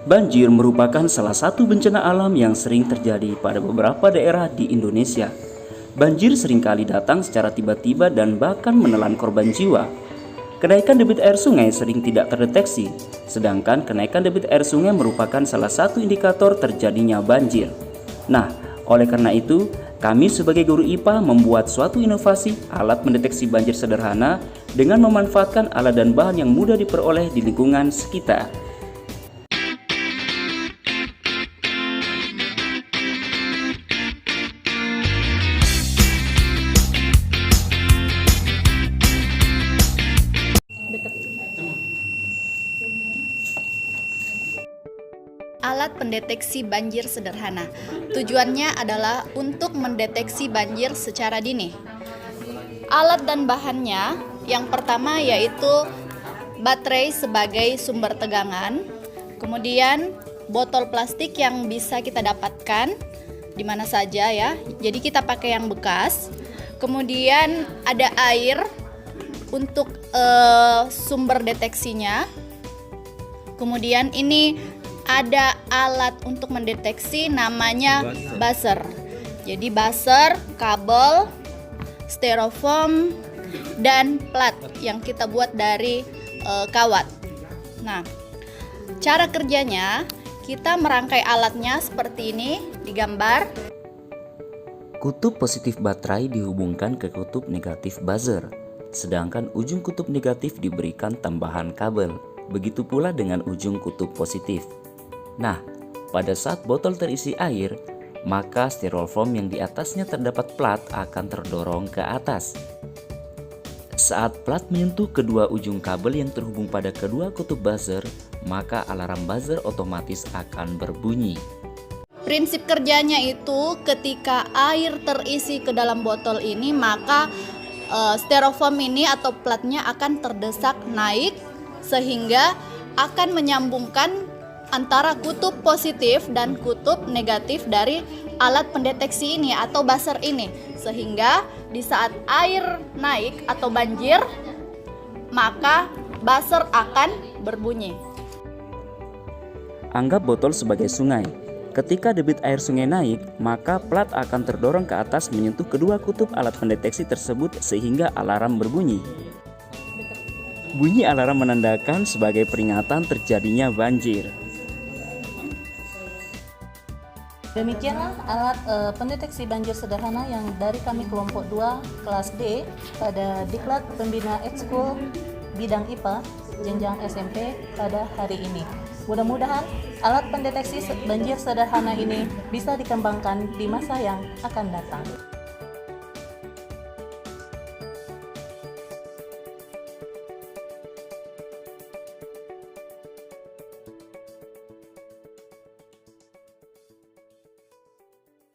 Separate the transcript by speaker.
Speaker 1: Banjir merupakan salah satu bencana alam yang sering terjadi pada beberapa daerah di Indonesia. Banjir seringkali datang secara tiba-tiba dan bahkan menelan korban jiwa. Kenaikan debit air sungai sering tidak terdeteksi, sedangkan kenaikan debit air sungai merupakan salah satu indikator terjadinya banjir. Nah, oleh karena itu, kami sebagai guru IPA membuat suatu inovasi alat mendeteksi banjir sederhana dengan memanfaatkan alat dan bahan yang mudah diperoleh di lingkungan sekitar.
Speaker 2: Alat pendeteksi banjir sederhana. Tujuannya adalah untuk mendeteksi banjir secara dini. Alat dan bahannya, yang pertama yaitu baterai sebagai sumber tegangan, kemudian botol plastik yang bisa kita dapatkan di mana saja ya. Jadi kita pakai yang bekas. Kemudian ada air untuk sumber deteksinya. Kemudian ini ada alat untuk mendeteksi namanya buzzer. Jadi buzzer, kabel, styrofoam, dan plat yang kita buat dari kawat. Nah, cara kerjanya kita merangkai alatnya seperti ini digambar.
Speaker 1: Kutub positif baterai dihubungkan ke kutub negatif buzzer, sedangkan ujung kutub negatif diberikan tambahan kabel. Begitu pula dengan ujung kutub positif. Nah, pada saat botol terisi air, maka styrofoam yang di atasnya terdapat plat akan terdorong ke atas. Saat plat menyentuh kedua ujung kabel yang terhubung pada kedua kutub buzzer, maka alarm buzzer otomatis akan berbunyi.
Speaker 2: Prinsip kerjanya itu ketika air terisi ke dalam botol ini, maka styrofoam ini atau platnya akan terdesak naik sehingga akan menyambungkan antara kutub positif dan kutub negatif dari alat pendeteksi ini atau buzzer ini, sehingga di saat air naik atau banjir maka buzzer akan berbunyi.
Speaker 1: Anggap botol sebagai sungai. Ketika debit air sungai naik, maka plat akan terdorong ke atas menyentuh kedua kutub alat pendeteksi tersebut sehingga alarm berbunyi. Bunyi alarm menandakan sebagai peringatan terjadinya banjir.
Speaker 3: Demikianlah alat pendeteksi banjir sederhana yang dari kami kelompok 2 kelas D pada Diklat Pembina Ekskul Bidang IPA jenjang SMP pada hari ini. Mudah-mudahan alat pendeteksi banjir sederhana ini bisa dikembangkan di masa yang akan datang.